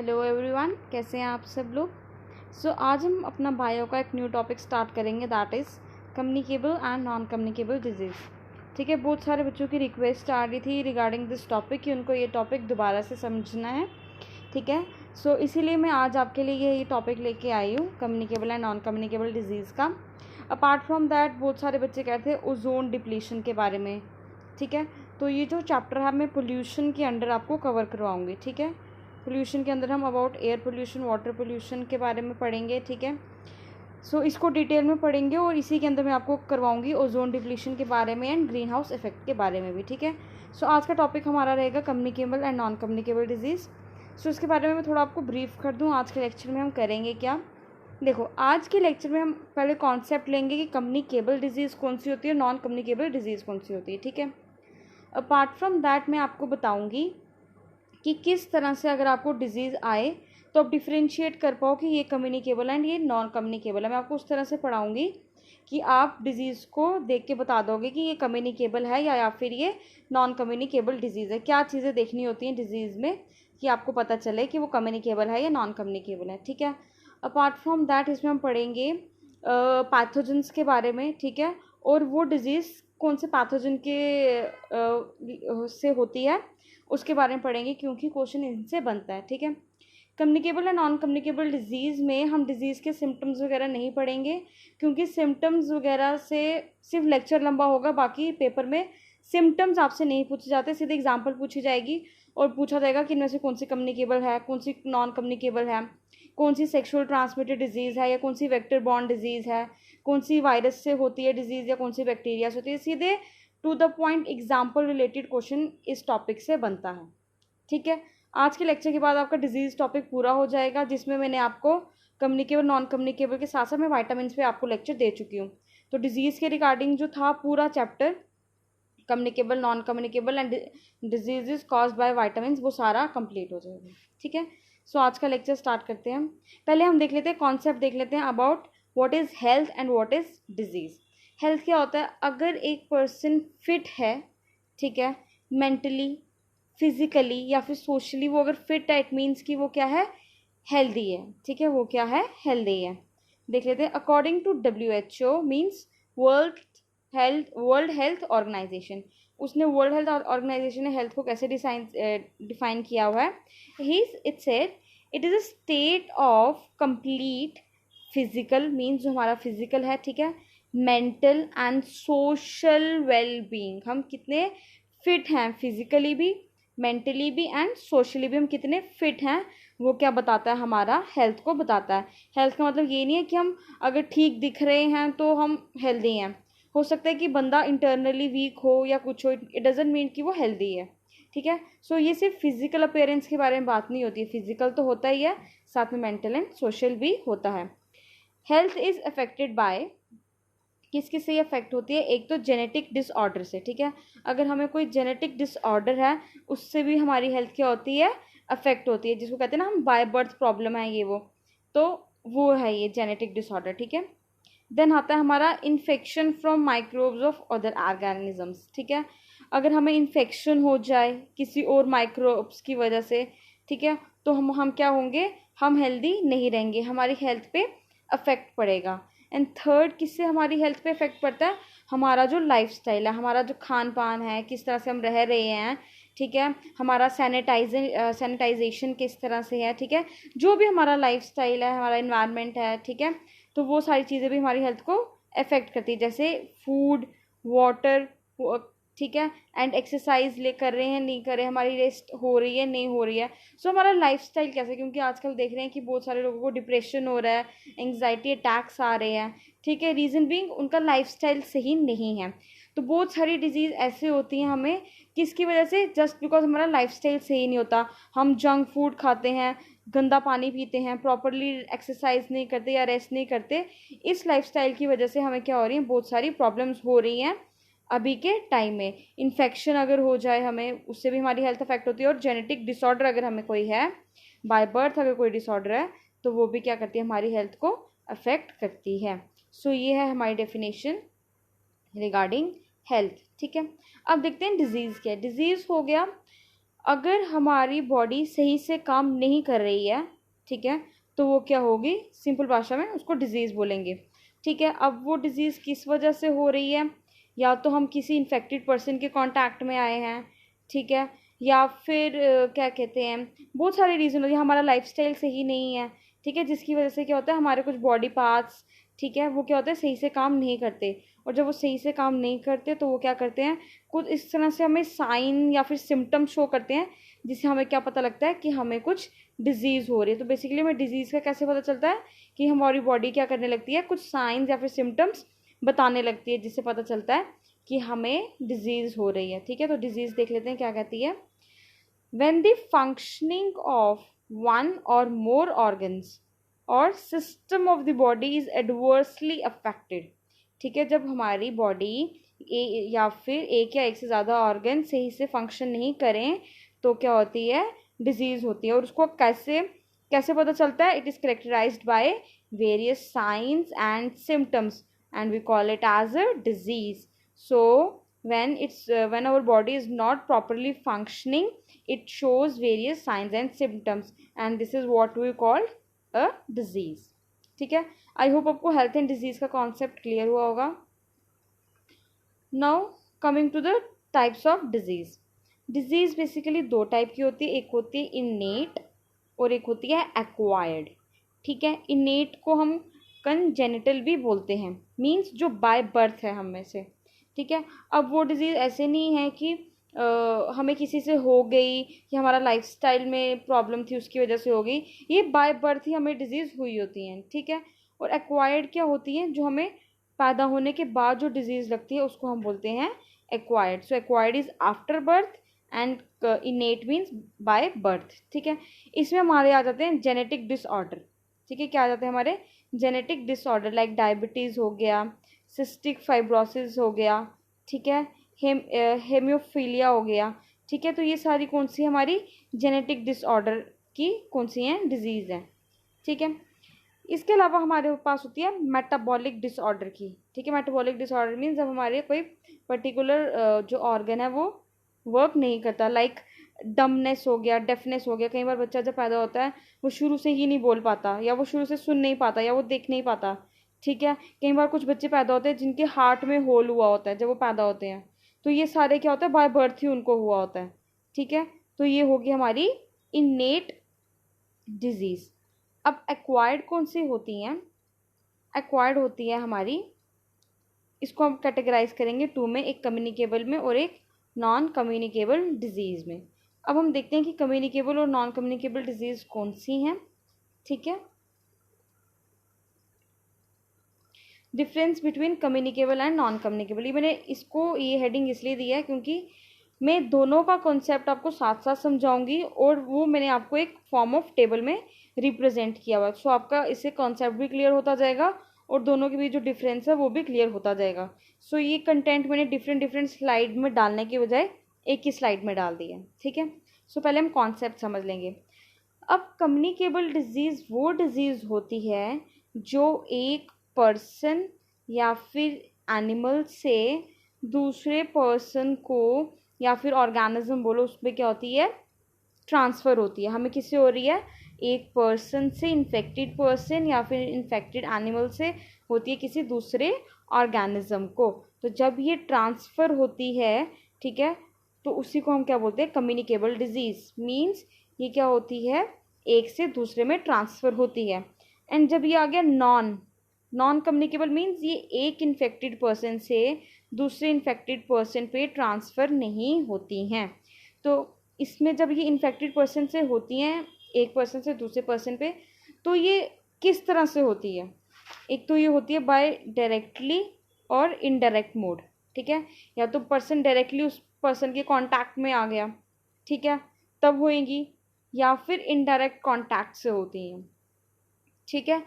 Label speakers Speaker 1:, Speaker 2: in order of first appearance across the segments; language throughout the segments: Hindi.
Speaker 1: हेलो एवरीवन, कैसे हैं आप सब लोग। आज हम अपना बायो का एक न्यू टॉपिक स्टार्ट करेंगे, that is communicable and non communicable disease. ठीक है, बहुत सारे बच्चों की रिक्वेस्ट आ रही थी रिगार्डिंग दिस टॉपिक कि उनको ये टॉपिक दोबारा से समझना है। ठीक है, इसीलिए मैं आज आपके लिए ये टॉपिक लेके आई हूँ, communicable and non communicable disease का। अपार्ट फ्रॉम दैट बहुत सारे बच्चे कहते हैं ओजोन डिप्लीशन के बारे में। ठीक है, तो ये जो चैप्टर है मैं पोल्यूशन के अंडर आपको कवर करवाऊँगी। ठीक है, पोल्यूशन के अंदर हम about air pollution, water pollution के बारे में पढ़ेंगे। ठीक है, इसको डिटेल में पढ़ेंगे और इसी के अंदर मैं आपको करवाऊंगी ओजोन डिप्लीशन के बारे में एंड ग्रीन हाउस इफेक्ट के बारे में भी। ठीक है, आज का टॉपिक हमारा रहेगा communicable and non communicable disease. इसके बारे में मैं थोड़ा आपको ब्रीफ कर दूँ। आज के लेक्चर में हम करेंगे क्या, देखो आज के लेक्चर में हम पहले कॉन्सेप्ट लेंगे कि कम्युनिकेबल डिजीज़ कौन सी होती है, नॉन कम्युनिकेबल डिजीज़ कौन सी होती है। ठीक है, अपार्ट फ्रॉम दैट मैं आपको बताऊँगी कि किस तरह से अगर आपको डिजीज़ आए तो आप डिफ्रेंशिएट कर पाओ कि ये कम्युनिकेबल है एंड ये नॉन कम्युनिकेबल है। मैं आपको उस तरह से पढ़ाऊँगी कि आप डिज़ीज़ को देख के बता दोगे कि ये कम्युनिकेबल है या फिर ये नॉन कम्युनिकेबल डिजीज़ है। क्या चीज़ें देखनी होती हैं डिजीज़ में कि आपको पता चले कि वो कम्युनिकेबल है या नॉन कम्युनिकेबल है। ठीक है, अपार्ट फ्रॉम दैट इसमें हम पढ़ेंगे पैथोजेंस के बारे में। ठीक है, और वो डिज़ीज़ कौन से पैथोजन के से होती है उसके बारे में पढ़ेंगे, क्योंकि क्वेश्चन इनसे बनता है। ठीक है, कम्युनिकेबल या नॉन कम्युनिकेबल डिजीज़ में हम डिजीज़ के सिम्टम्स वगैरह नहीं पढ़ेंगे, क्योंकि सिम्टम्स वगैरह से सिर्फ लेक्चर लंबा होगा, बाकी पेपर में सिम्टम्स आपसे नहीं पूछे जाते, सीधे एग्जाम्पल पूछी जाएगी और पूछा जाएगा कि इनमें से कौन सी कम्युनिकेबल है, कौन सी नॉन कम्युनिकेबल है, कौन सी सेक्सुअल ट्रांसमिटेड डिजीज़ है या कौन सी वेक्टर बॉर्न डिजीज़ है, कौन सी वायरस से होती है डिजीज़ या कौन सी बैक्टीरिया से होती है। सीधे to the point example related question इस टॉपिक से बनता है। ठीक है, आज के लेक्चर के बाद आपका डिजीज़ टॉपिक पूरा हो जाएगा, जिसमें मैंने आपको कम्युनिकेबल नॉन कम्युनिकेबल के साथ साथ मैं वाइटामिन पे आपको लेक्चर दे चुकी हूँ। तो डिजीज़ के रिगार्डिंग जो था पूरा chapter communicable, non communicable and diseases caused by vitamin, वो सारा कंप्लीट हो जाएगा। ठीक है, आज का लेक्चर स्टार्ट करते हैं। पहले हम देख लेते हैं कॉन्सेप्ट, देख लेते हैं about what is health and what is disease. Health क्या होता है, अगर एक पर्सन फिट है, ठीक है, मेंटली, फिजिकली या फिर सोशली वो अगर फिट है, इट मीन्स कि वो क्या है, हेल्दी है। ठीक है, वो क्या है, हेल्दी है। देख लेते हैं, according to WHO means world health organisation, उसने वर्ल्ड हेल्थ ऑर्गेनाइजेशन ने हेल्थ को कैसे डिफाइन किया हुआ है। It said it is a state of complete physical, means जो हमारा फिजिकल है, ठीक है, mental and social well being, हम कितने फिट हैं फिजिकली भी, मेंटली भी एंड सोशली भी हम कितने फिट हैं, वो क्या बताता है, हमारा हेल्थ को बताता है। हेल्थ का मतलब ये नहीं है कि हम अगर ठीक दिख रहे हैं तो हम हेल्दी हैं, हो सकता है कि बंदा इंटरनली वीक हो या कुछ हो, इट डजेंट मीन कि वो हेल्दी है। ठीक है, ये सिर्फ फिजिकल अपीयरेंस के बारे में बात नहीं होती है, फिजिकल तो होता ही है, साथ में मेंटल एंड सोशल भी होता है। हेल्थ इज अफेक्टेड बाय, किस किस से ये अफेक्ट होती है, एक तो जेनेटिक डिसऑर्डर से। ठीक है, अगर हमें कोई जेनेटिक डिसऑर्डर है उससे भी हमारी हेल्थ क्या होती है, अफेक्ट होती है, जिसको कहते हैं ना हम बाय बर्थ प्रॉब्लम है ये वो है ये जेनेटिक डिसऑर्डर। ठीक है, देन आता है हमारा infection from microbes of other organisms. ठीक है, अगर हमें इन्फेक्शन हो जाए किसी और माइक्रोब्स की वजह से, ठीक है, तो हम क्या होंगे, हम हेल्दी नहीं रहेंगे, हमारी हेल्थ पे अफेक्ट पड़ेगा। एंड थर्ड, किससे हमारी हेल्थ पे अफेक्ट पड़ता है, हमारा जो लाइफस्टाइल है, हमारा जो खान पान है, किस तरह से हम रह रहे हैं, ठीक है, हमारा सैनिटाइजेशन किस तरह से है, ठीक है, जो भी हमारा लाइफस्टाइल है, हमारा इन्वायरमेंट है, ठीक है, तो वो सारी चीज़ें भी हमारी हेल्थ को अफेक्ट करती है, जैसे फूड, वाटर, ठीक है, एंड एक्सरसाइज कर रहे हैं नहीं कर रहे हैं, हमारी रेस्ट हो रही है नहीं हो रही है, हमारा लाइफस्टाइल कैसे, क्योंकि आजकल देख रहे हैं कि बहुत सारे लोगों को डिप्रेशन हो रहा है, एंग्जाइटी अटैक्स आ रहे हैं। ठीक है, रीज़न बीइंग उनका लाइफस्टाइल सही नहीं है। तो बहुत सारी डिजीज़ ऐसे होती हैं हमें किसकी वजह से, जस्ट बिकॉज हमारा लाइफस्टाइल सही नहीं होता, हम जंक फूड खाते हैं, गंदा पानी पीते हैं, प्रॉपरली एक्सरसाइज नहीं करते या रेस्ट नहीं करते, इस लाइफस्टाइल की वजह से हमें क्या हो रही है, बहुत सारी प्रॉब्लम्स हो रही हैं अभी के टाइम में। इन्फेक्शन अगर हो जाए हमें, उससे भी हमारी हेल्थ अफेक्ट होती है, और जेनेटिक डिसऑर्डर अगर हमें कोई है, बाय बर्थ अगर कोई डिसऑर्डर है, तो वो भी क्या करती है, हमारी हेल्थ को अफेक्ट करती है। ये है हमारी डेफिनेशन रिगार्डिंग हेल्थ। ठीक है, अब देखते हैं डिजीज़ क्या है। डिजीज़ हो गया अगर हमारी बॉडी सही से काम नहीं कर रही है, ठीक है, तो वो क्या होगी, सिंपल भाषा में उसको डिजीज़ बोलेंगे, ठीक है। अब वो डिजीज़ किस वजह से हो रही है, या तो हम किसी इन्फेक्टेड पर्सन के कांटेक्ट में आए हैं, ठीक है, या फिर क्या कहते हैं, बहुत सारे रीज़न होते हैं, हमारा लाइफस्टाइल सही नहीं है, ठीक है, जिसकी वजह से क्या होता है, हमारे कुछ बॉडी पार्ट्स, ठीक है, वो क्या होता है, सही से काम नहीं करते। और जब वो सही से काम नहीं करते तो वो क्या करते हैं, कुछ इस तरह से हमें साइन या फिर सिम्टम शो करते हैं, जिससे हमें क्या पता लगता है कि हमें कुछ डिजीज़ हो रही है। तो बेसिकली हमें डिजीज़ का कैसे पता चलता है कि हमारी बॉडी क्या करने लगती है, कुछ साइंस या फिर सिम्टम्स बताने लगती है, जिससे पता चलता है कि हमें डिजीज़ हो रही है, ठीक है। तो डिजीज़ देख लेते हैं क्या कहती है। When the functioning of one or more organs or system of the body is adversely affected, ठीक है, जब हमारी बॉडी या फिर एक या एक से ज़्यादा ऑर्गन सही से फंक्शन नहीं करें तो क्या होती है, डिजीज़ होती है। और उसको कैसे कैसे पता चलता है, it is characterised by various signs and symptoms and we call it as a disease. So when our body is not properly functioning, it shows various signs and symptoms, and this is what we call a disease, ठीक है। आई होप आपको हेल्थ एंड डिजीज़ का कॉन्सेप्ट क्लियर हुआ होगा। Now coming to the types of disease. Disease basically दो टाइप की होती है, एक होती है इनेट और एक होती है एक्वायर्ड, ठीक है। इनेट को हम कंजेनिटल भी बोलते हैं, मीन्स जो बाय बर्थ है हम में से, ठीक है। अब वो डिज़ीज़ ऐसे नहीं है कि हमें किसी से हो गई कि हमारा लाइफस्टाइल में प्रॉब्लम थी उसकी वजह से हो गई, ये बाय बर्थ ही हमें डिजीज़ हुई होती हैं, ठीक है। और एक्वायर्ड क्या होती हैं, जो हमें पैदा होने के बाद जो डिजीज़ लगती है उसको हम बोलते हैं acquired. So acquired is after birth and इनेट means by birth, ठीक है। इसमें हमारे आ जाते हैं जेनेटिक डिसऑर्डर, ठीक है। क्या आ जाते हैं हमारे जेनेटिक डिसऑर्डर, लाइक डायबिटीज़ हो गया, सिस्टिक फाइब्रोसिस हो गया, ठीक है, हेमियोफीलिया हो गया, ठीक है। तो ये सारी कौन सी हमारी जेनेटिक डिसऑर्डर की कौन सी हैं, डिजीज़ हैं, ठीक है। इसके अलावा हमारे पास होती है मेटाबॉलिक डिसऑर्डर की, ठीक है। मेटाबॉलिक डिसऑर्डर मीन्स जब हमारे कोई पर्टिकुलर जो ऑर्गन है वो वर्क नहीं करता, लाइक डमनेस हो गया, डेफनेस हो गया। कई बार बच्चा जब पैदा होता है वो शुरू से ही नहीं बोल पाता, या वो शुरू से सुन नहीं पाता, या वो देख नहीं पाता, ठीक है। कई बार कुछ बच्चे पैदा होते हैं जिनके हार्ट में होल हुआ होता है जब वो पैदा होते हैं, तो ये सारे क्या होता है, बाय बर्थ ही उनको हुआ होता है, ठीक है। तो ये होगी हमारी इनेट डिजीज़। अब एक्वायर्ड कौन सी होती हैं, एक्वायर्ड होती है हमारी, इसको हम कैटेगराइज करेंगे टू में, एक कम्युनिकेबल में और एक नॉन कम्युनिकेबल डिजीज़ में। अब हम देखते हैं कि कम्युनिकेबल और नॉन कम्युनिकेबल डिजीज़ कौन सी हैं, ठीक है। Difference between communicable and non communicable, ये मैंने इसको ये हेडिंग इसलिए दिया है क्योंकि मैं दोनों का कॉन्सेप्ट आपको साथ साथ समझाऊंगी, और वो मैंने आपको एक फॉर्म ऑफ टेबल में रिप्रेजेंट किया हुआ, सो आपका इससे कॉन्सेप्ट भी क्लियर होता जाएगा और दोनों के बीच जो डिफरेंस है वो भी क्लियर होता जाएगा। सो ये कंटेंट मैंने डिफरेंट स्लाइड में डालने के बजाय एक ही स्लाइड में डाल दिया, ठीक है। सो पहले हम कॉन्सेप्ट समझ लेंगे। अब कम्युनिकेबल डिजीज़ वो डिजीज़ होती है जो एक पर्सन या फिर एनिमल से दूसरे पर्सन को या फिर ऑर्गेनिज्म बोलो, उसमें क्या होती है, ट्रांसफ़र होती है। हमें किससे हो रही है, एक पर्सन से, इन्फेक्टेड पर्सन या फिर इन्फेक्टेड एनिमल से होती है किसी दूसरे ऑर्गेनिज्म को। तो जब ये ट्रांसफ़र होती है, ठीक है, तो उसी को हम क्या बोलते हैं, कम्युनिकेबल डिजीज़। मीन्स ये क्या होती है, एक से दूसरे में ट्रांसफ़र होती है। एंड जब ये आ गया नॉन कम्युनिकेबल, मीन्स ये एक इन्फेक्टेड पर्सन से दूसरे इन्फेक्टेड पर्सन पे ट्रांसफ़र नहीं होती हैं। तो इसमें जब ये इन्फेक्टेड पर्सन से होती हैं, एक पर्सन से दूसरे पर्सन पे, तो ये किस तरह से होती है, एक तो ये होती है बाय डायरेक्टली और इनडायरेक्ट मोड, ठीक है। या तो पर्सन डायरेक्टली उस पर्सन के कांटेक्ट में आ गया, ठीक है, तब होएगी, या फिर इनडायरेक्ट कांटेक्ट से होती हैं, ठीक है।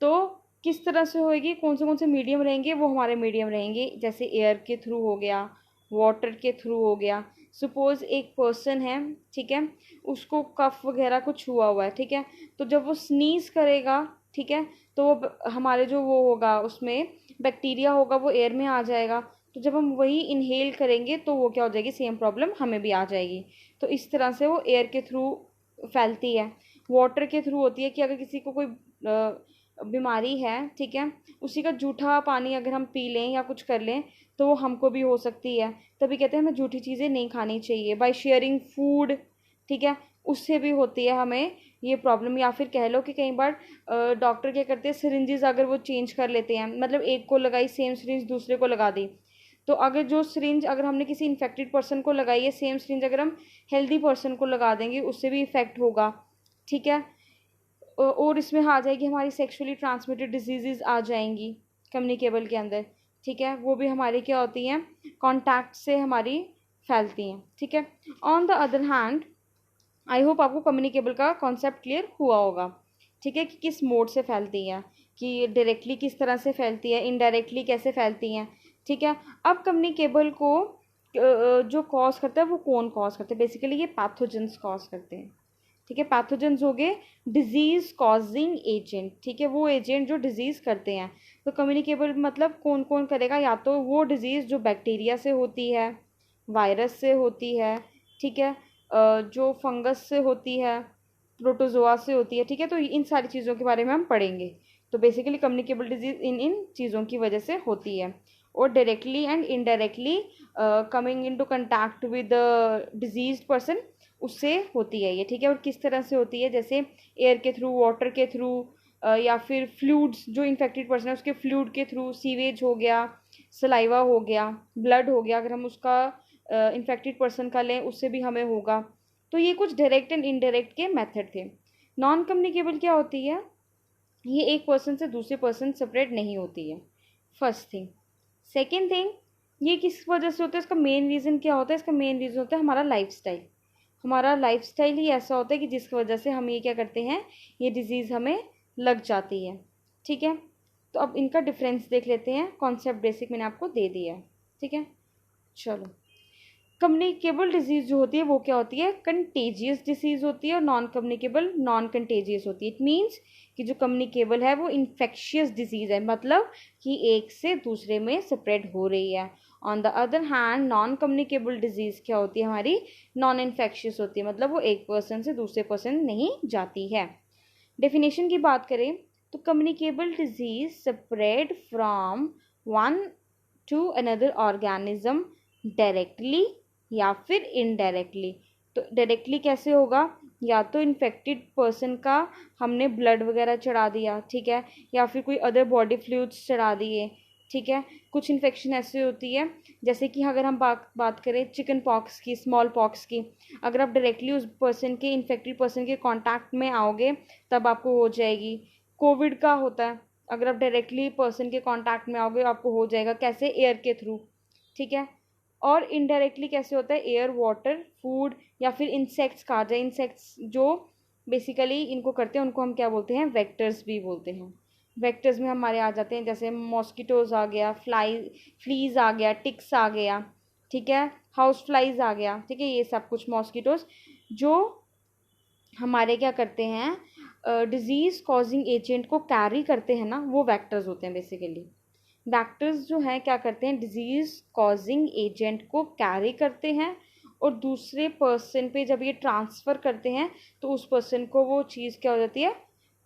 Speaker 1: तो किस तरह से होएगी, कौन से मीडियम रहेंगे, वो हमारे मीडियम रहेंगे, जैसे एयर के थ्रू हो गया, वाटर के थ्रू हो गया। सपोज़ एक पर्सन है, ठीक है, उसको कफ वगैरह कुछ हुआ है, ठीक है, तो जब वो स्नीज़ करेगा, ठीक है, तो वो हमारे जो वो होगा उसमें बैक्टीरिया होगा वो एयर में आ जाएगा, तो जब हम वही इनहेल करेंगे तो वो क्या हो जाएगी, सेम प्रॉब्लम हमें भी आ जाएगी। तो इस तरह से वो एयर के थ्रू फैलती है। वाटर के थ्रू होती है कि अगर किसी को कोई बीमारी है, ठीक है, उसी का जूठा पानी अगर हम पी लें या कुछ कर लें तो वो हमको भी हो सकती है। तभी कहते हैं हमें जूठी चीज़ें नहीं खानी चाहिए। बाय शेयरिंग फूड, ठीक है, उससे भी होती है हमें ये प्रॉब्लम। या फिर कह लो कि कई बार डॉक्टर क्या करते हैं, सिरिंजेस अगर वो चेंज कर लेते हैं, मतलब एक को लगाई सेम सिरिंज दूसरे को लगा दी, तो अगर जो सिरिंज अगर हमने किसी इन्फेक्टेड पर्सन को लगाई है, सेम सिरिंज अगर हम हेल्दी पर्सन को लगा देंगे उससे भी इफेक्ट होगा, ठीक है। और इसमें आ जाएगी हमारी सेक्सुअली ट्रांसमिटेड डिजीजेज आ जाएंगी कम्युनिकेबल के अंदर, ठीक है, वो भी हमारी क्या होती हैं, कॉन्टैक्ट से हमारी फैलती हैं, ठीक है। On the other hand, I hope आपको कम्युनिकेबल का कॉन्सेप्ट क्लियर हुआ होगा, ठीक है, कि किस मोड से फैलती हैं, कि डायरेक्टली किस तरह से फैलती है, इनडायरेक्टली कैसे फैलती हैं, ठीक है। अब कम्युनिकेबल को जो कॉज करता है वो कौन कॉज करता है, बेसिकली ये पैथोजेंस कॉज करते हैं, ठीक है। पैथोजेंस हो गए डिजीज कॉजिंग एजेंट, ठीक है, वो एजेंट जो डिजीज करते हैं। तो कम्युनिकेबल मतलब कौन कौन करेगा, या तो वो डिजीज जो बैक्टीरिया से होती है, वायरस से होती है, ठीक है, जो फंगस से होती है, प्रोटोजोआ से होती है, ठीक है। तो इन सारी चीज़ों के बारे में हम पढ़ेंगे। तो बेसिकली कम्युनिकेबल डिजीज इन इन चीज़ों की वजह से होती है। और directly and indirectly coming into contact with diseased person, उससे होती है ये, ठीक है। और किस तरह से होती है, जैसे एयर के थ्रू, वाटर के थ्रू, या फिर फ्लूइड्स, जो इन्फेक्टेड पर्सन है उसके फ्लूइड के थ्रू, सीवेज हो गया, सलाइवा हो गया, ब्लड हो गया, अगर हम उसका इन्फेक्टेड पर्सन का लें उससे भी हमें होगा। तो ये कुछ डायरेक्ट एंड इनडायरेक्ट के मेथड थे। नॉन कम्युनिकेबल क्या होती है, ये एक पर्सन से दूसरे पर्सन सेपरेट नहीं होती है, फर्स्ट थिंग। सेकेंड थिंग, ये किस वजह से होता है, इसका मेन रीज़न क्या होता है, इसका मेन रीज़न होता है हमारा लाइफस्टाइल। हमारा लाइफस्टाइल ही ऐसा होता है कि जिसकी वजह से हम ये क्या करते हैं, ये डिजीज़ हमें लग जाती है, ठीक है। तो अब इनका डिफरेंस देख लेते हैं, कॉन्सेप्ट बेसिक मैंने आपको दे दिया है, ठीक है। चलो, कम्युनिकेबल डिजीज़ जो होती है वो क्या होती है, कंटेजियस डिसीज़ होती है, और नॉन कम्युनिकेबल नॉन कंटेजियस होती है। इट मीन्स कि जो कम्युनिकेबल है वो इन्फेक्शियस डिजीज़ है, मतलब कि एक से दूसरे में स्प्रेड हो रही है। On the other hand, non communicable disease क्या होती है हमारी, नॉन इन्फेक्शियस होती है, मतलब वो एक पर्सन से दूसरे पर्सन नहीं जाती है। डेफिनेशन की बात करें तो communicable disease spread from one two another organism directly या फिर इनडायरेक्टली। तो डायरेक्टली कैसे होगा, या तो इन्फेक्टेड पर्सन का हमने ब्लड वगैरह चढ़ा दिया, ठीक है, या फिर कोई अदर बॉडी फ्लूइड्स चढ़ा दिए, ठीक है। कुछ इन्फेक्शन ऐसी होती है, जैसे कि अगर हम बात करें चिकन पॉक्स की, स्मॉल पॉक्स की, अगर आप डायरेक्टली उस पर्सन के, इन्फेक्टेड पर्सन के कांटेक्ट में आओगे तब आपको हो जाएगी। कोविड का होता है, अगर आप डायरेक्टली पर्सन के कांटेक्ट में आओगे आपको हो जाएगा, कैसे, एयर के थ्रू, ठीक है। और इनडायरेक्टली कैसे होता है, एयर, वाटर, फूड, या फिर इंसेक्ट्स कहा जाए, इंसेक्ट्स जो बेसिकली इनको करते हैं उनको हम क्या बोलते हैं, वेक्टर्स भी बोलते हैं। वेक्टर्स में हमारे आ जाते हैं जैसे मॉस्किटोज आ गया, फ्लीज आ गया, टिक्स आ गया, ठीक है, हाउस फ्लाइज आ गया, ठीक है, ये सब कुछ मॉस्किटोज जो हमारे क्या करते हैं, डिजीज़ कॉजिंग एजेंट को कैरी करते हैं ना, वो वेक्टर्स होते हैं बेसिकली। वेक्टर्स जो हैं क्या करते हैं, डिजीज़ कॉजिंग एजेंट को कैरी करते हैं और दूसरे पर्सन पे जब ये ट्रांसफ़र करते हैं तो उस पर्सन को वो चीज़ क्या हो जाती है,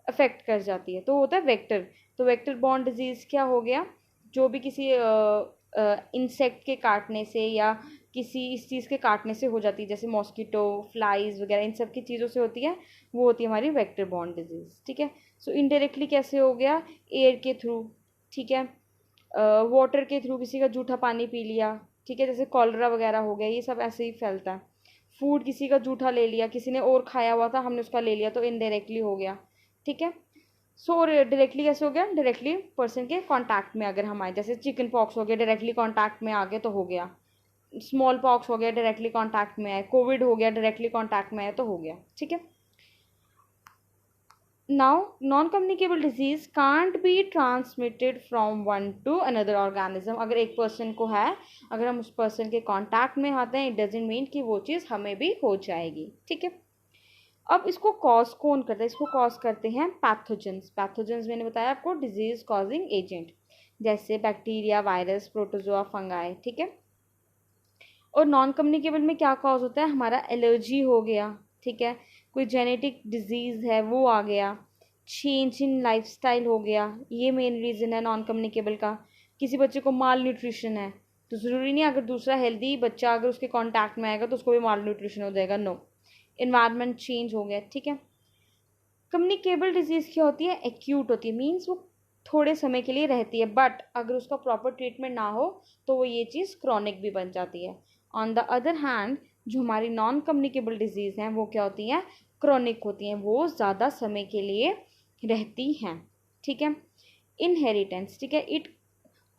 Speaker 1: अफेक्ट कर जाती है, तो होता है वेक्टर। तो वेक्टर बॉर्न डिजीज़ क्या हो गया, जो भी किसी इंसेक्ट के काटने से या किसी इस चीज़ के काटने से हो जाती है, जैसे मॉस्किटो, फ्लाइज वगैरह, इन सब की चीज़ों से होती है, वो होती है हमारी वेक्टर बॉर्न डिजीज़, ठीक है। सो इनडायरेक्टली कैसे हो गया, एयर के थ्रू, ठीक है, वाटर के थ्रू, किसी का जूठा पानी पी लिया, ठीक है, जैसे कॉलरा वगैरह हो गया, ये सब ऐसे ही फैलता है। फूड, किसी का जूठा ले लिया, किसी ने और खाया हुआ था हमने उसका ले लिया, तो इनडायरेक्टली हो गया, ठीक है। सो डायरेक्टली कैसे हो गया, डायरेक्टली पर्सन के कांटेक्ट में अगर हम आए, जैसे चिकन पॉक्स हो गया, डायरेक्टली कांटेक्ट में आ गए तो हो गया, स्मॉल पॉक्स हो गया, डायरेक्टली कांटेक्ट में आए, कोविड हो गया, डायरेक्टली कांटेक्ट में आए तो हो गया, ठीक है। Now, non-communicable disease can't be transmitted from one to another organism. अगर एक पर्सन को है, अगर हम उस पर्सन के कांटेक्ट में आते हैं, इट डजेंट मीन कि वो चीज़ हमें भी हो जाएगी, ठीक है। अब इसको कॉज कौन करता है, इसको कॉज करते हैं पैथोजेंस। पैथोजेंस मैंने बताया आपको, डिजीज कॉजिंग एजेंट। जैसे बैक्टीरिया, वायरस, प्रोटोजोआ, फंगाई, ठीक है। और नॉन कम्युनिकेबल में क्या कॉज होता है, हमारा एलर्जी हो गया, ठीक है, कोई जेनेटिक डिजीज़ है वो आ गया, चेंज इन लाइफस्टाइल हो गया, ये मेन रीज़न है नॉन कम्युनिकेबल का। किसी बच्चे को माल न्यूट्रिशन है तो ज़रूरी नहीं अगर दूसरा हेल्दी बच्चा अगर उसके कांटेक्ट में आएगा तो उसको भी माल न्यूट्रिशन हो जाएगा, नो। इन्वायरमेंट चेंज हो गया, ठीक है। कम्युनिकेबल डिजीज़ क्या होती है, एक्यूट होती है, मीन्स वो थोड़े समय के लिए रहती है, बट अगर उसका प्रॉपर ट्रीटमेंट ना हो तो वो ये चीज़ क्रॉनिक भी बन जाती है। ऑन द अदर हैंड जो हमारी नॉन कम्युनिकेबल डिजीज़ हैं वो क्या होती हैं, क्रॉनिक होती हैं, वो ज़्यादा समय के लिए रहती हैं, ठीक है। इनहेरिटेंस, ठीक है, it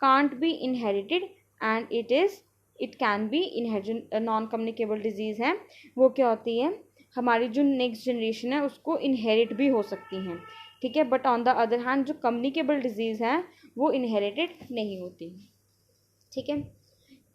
Speaker 1: can't be inherited and it can be inherited. Non communicable disease हैं वो क्या होती है, हमारी जो नेक्स्ट जनरेशन है उसको इनहेरिट भी हो सकती हैं, ठीक है। But on the other hand जो कम्युनिकेबल डिजीज़ हैं वो इनहेरिटेड नहीं होती, ठीक है।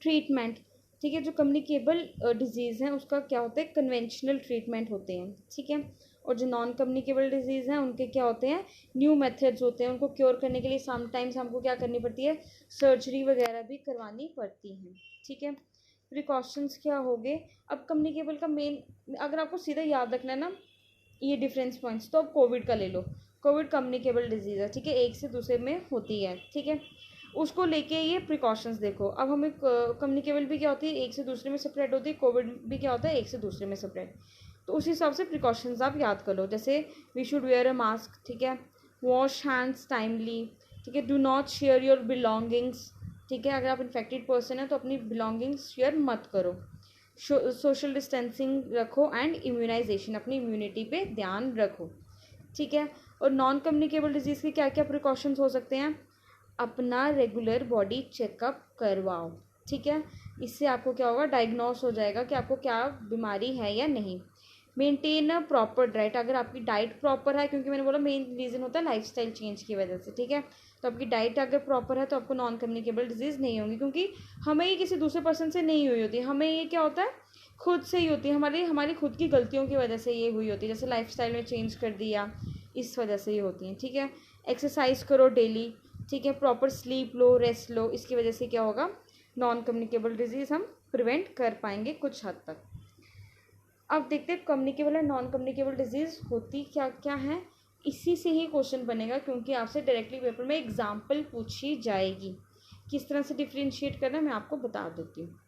Speaker 1: ट्रीटमेंट, ठीक है, जो कम्युनिकेबल डिजीज़ हैं उसका क्या होता है, कन्वेंशनल ट्रीटमेंट होते हैं, ठीक है। और जो नॉन कम्युनिकेबल डिजीज़ हैं उनके क्या होते हैं, न्यू मेथड्स होते हैं, उनको क्योर करने के लिए समटाइम्स हमको क्या करनी पड़ती है, सर्जरी वगैरह भी करवानी पड़ती हैं, ठीक है। प्रिकॉशंस क्या हो गए, अब कम्युनिकेबल का मेन अगर आपको सीधा याद रखना है ना ये डिफरेंस पॉइंट्स, तो अब कोविड का ले लो। कोविड कम्युनिकेबल डिजीज़ है, ठीक है, एक से दूसरे में होती है, ठीक है। उसको लेके ये प्रिकॉशंस देखो। अब हमें कम्युनिकेबल भी क्या होती है, एक से दूसरे में स्प्रेड होती है, कोविड भी क्या होता है, एक से दूसरे में स्प्रेड। तो उस हिसाब से प्रिकॉशंस आप याद कर लो, जैसे we should wear a mask, ठीक है, वॉश हैंड्स टाइमली, ठीक है, do not share your belongings, ठीक है, अगर आप इन्फेक्टेड पर्सन है तो अपनी बिलोंगिंग्स शेयर मत करो, सोशल डिस्टेंसिंग रखो एंड इम्यूनाइजेशन, अपनी इम्यूनिटी पे ध्यान रखो, ठीक है। और नॉन कम्युनिकेबल डिजीज़ के क्या क्या प्रिकॉशंस हो सकते हैं, अपना रेगुलर बॉडी चेकअप करवाओ, ठीक है, इससे आपको क्या होगा, डायग्नोस हो जाएगा कि आपको क्या बीमारी है या नहीं। मेंटेन अ प्रॉपर डाइट, अगर आपकी डाइट प्रॉपर है, क्योंकि मैंने बोला मेन रीज़न होता है लाइफस्टाइल चेंज की वजह से, ठीक है, तो आपकी डाइट अगर प्रॉपर है तो आपको नॉन कम्युनिकेबल डिजीज़ नहीं होगी, क्योंकि हमें ये किसी दूसरे पर्सन से नहीं हुई होती, हमें ये क्या होता है, खुद से ही होती है, हमारी खुद की गलतियों की वजह से ये हुई होती है, जैसे लाइफस्टाइल में चेंज कर दिया इस वजह से ये होती हैं, ठीक है। एक्सरसाइज करो डेली, ठीक है, प्रॉपर स्लीप लो, रेस्ट लो, इसकी वजह से क्या होगा, नॉन कम्युनिकेबल डिजीज़ हम प्रिवेंट कर पाएंगे कुछ हद तक। अब देखते हैं कम्युनिकेबल और नॉन कम्युनिकेबल डिजीज़ होती क्या क्या है, इसी से ही क्वेश्चन बनेगा, क्योंकि आपसे डायरेक्टली पेपर में एग्जाम्पल पूछी जाएगी। किस तरह से डिफ्रेंशिएट करना है मैं आपको बता देती हूँ।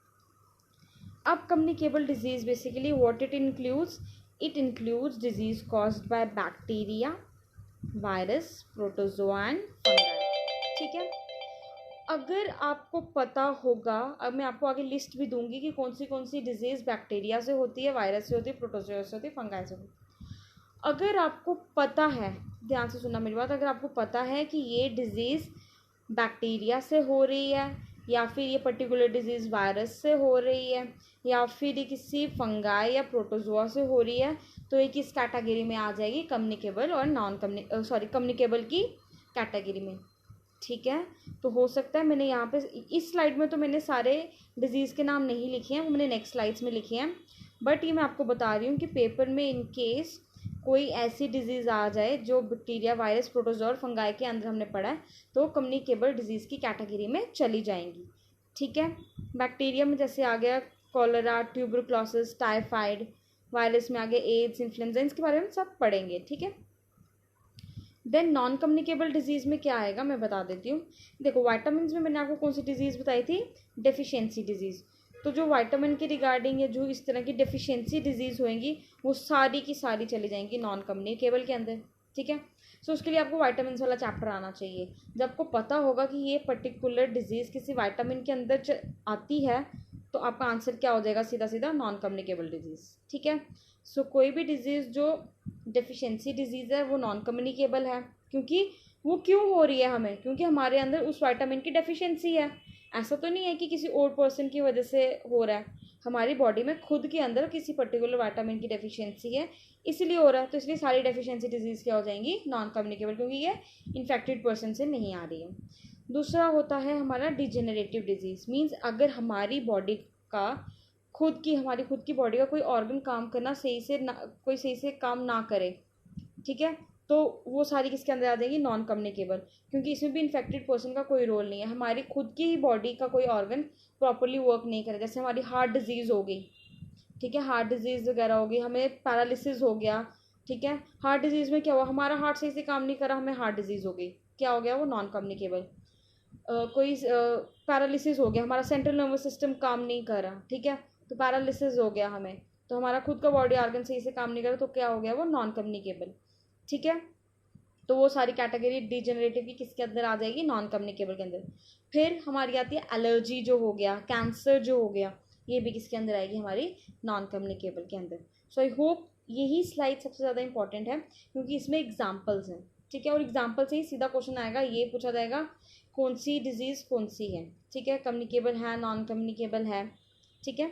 Speaker 1: अब communicable disease basically what it includes disease caused by bacteria, virus, protozoa and fungi, ठीक है। अगर आपको पता होगा, अब मैं आपको आगे लिस्ट भी दूंगी कि कौन सी डिजीज़ बैक्टीरिया से होती है, वायरस से होती है, प्रोटोजोआ से होती है, फंगाई से होती है। अगर आपको पता है, ध्यान से सुनना मेरी बात, अगर आपको पता है कि ये डिज़ीज़ बैक्टीरिया से हो रही है, या फिर ये पर्टिकुलर डिजीज़ वायरस से हो रही है, या फिर ये किसी फंगाई या प्रोटोजोआ से हो रही है, तो ये किस कैटेगरी में आ जाएगी, कम्युनिकेबल और कम्युनिकेबल की कैटेगरी में, ठीक है। तो हो सकता है मैंने यहाँ पे इस स्लाइड में तो मैंने सारे डिजीज़ के नाम नहीं लिखे हैं, वो मैंने नेक्स्ट स्लाइड्स में लिखे हैं, बट ये मैं आपको बता रही हूँ कि पेपर में इन केस कोई ऐसी डिजीज़ आ जाए जो बैक्टीरिया, वायरस, प्रोटोजोआ और फंगाई के अंदर हमने पढ़ा है, तो कम्युनिकेबल डिजीज़ की कैटेगरी में चली जाएंगी, ठीक है। बैक्टीरिया में जैसे आ गया कॉलरा, ट्यूबरक्लोसिस, टाइफाइड, वायरस में आ गया एड्स, इन्फ्लुएंजा, इसके बारे में सब पढ़ेंगे, ठीक है। देन नॉन कम्युनिकेबल डिजीज़ में क्या आएगा मैं बता देती हूँ। देखो वाइटामिन में मैंने आपको कौन सी डिजीज़ बताई थी, डेफिशिएंसी डिजीज़, तो जो वाइटामिन के रिगार्डिंग या जो इस तरह की डेफिशिएंसी डिजीज़ होएंगी वो सारी की सारी चली जाएंगी नॉन कम्युनिकेबल के अंदर, ठीक है। सो उसके लिए आपको वाइटामिन वाला चैप्टर आना चाहिए। जब आपको पता होगा कि ये पर्टिकुलर डिजीज़ किसी वाइटामिन के अंदर आती है तो आपका आंसर क्या हो जाएगा, सीधा सीधा नॉन कम्युनिकेबल डिजीज़, ठीक है। सो कोई भी डिजीज़ जो डेफिशिएंसी डिजीज़ है वो नॉन कम्युनिकेबल है, क्योंकि वो क्यों हो रही है हमें, क्योंकि हमारे अंदर उस विटामिन की डेफिशिएंसी है। ऐसा तो नहीं है कि किसी और पर्सन की वजह से हो रहा है, हमारी बॉडी में खुद के अंदर किसी पर्टिकुलर विटामिन की डेफिशिएंसी है इसलिए हो रहा है, तो इसलिए सारी डेफिशिएंसी डिजीज़ क्या हो जाएंगी, नॉन कम्युनिकेबल, क्योंकि ये इन्फेक्टेड पर्सन से नहीं आ रही है। दूसरा होता है हमारा डिजेनरेटिव डिजीज़, मीन्स अगर हमारी बॉडी का हमारी खुद की बॉडी का कोई ऑर्गन काम करना सही से काम ना करे, ठीक है, तो वो सारी किसके अंदर आ जाएगी, नॉन कम्युनिकेबल, क्योंकि इसमें भी इन्फेक्टेड पर्सन का कोई रोल नहीं है, हमारी खुद की ही बॉडी का कोई ऑर्गन प्रॉपरली वर्क नहीं करे। जैसे हमारी हार्ट डिजीज़ हो गई, ठीक है, हार्ट डिजीज़ वगैरह हो गई, हमें पैरालिसिस हो गया, ठीक है, हार्ट डिजीज़ में क्या हुआ, हमारा हार्ट सही से काम नहीं करा, हमें हार्ट डिजीज़ हो गई, क्या हो गया, वो नॉन कम्युनिकेबल। कोई पैरालिसिस हो गया, हमारा सेंट्रल नर्वस सिस्टम काम नहीं कर रहा, ठीक है, तो पैरालिसिस हो गया हमें, तो हमारा खुद का बॉडी ऑर्गन सही से काम नहीं कर रहा, तो क्या हो गया, वो नॉन कम्युनिकेबल, ठीक है। तो वो सारी कैटेगरी डिजेनरेटिव की किसके अंदर आ जाएगी, नॉन कम्युनिकेबल के अंदर। फिर हमारी आती है एलर्जी जो हो गया, कैंसर जो हो गया, ये भी किसके अंदर आएगी, हमारी नॉन कम्युनिकेबल के अंदर। सो आई होप यही स्लाइड सबसे ज़्यादा इंपॉर्टेंट है, क्योंकि इसमें एग्जाम्पल्स हैं, ठीक है, और एग्जाम्पल से ही सीधा क्वेश्चन आएगा, ये पूछा जाएगा कौन सी डिजीज़ कौन सी है, ठीक है, कम्युनिकेबल है, नॉन कम्युनिकेबल है, ठीक है।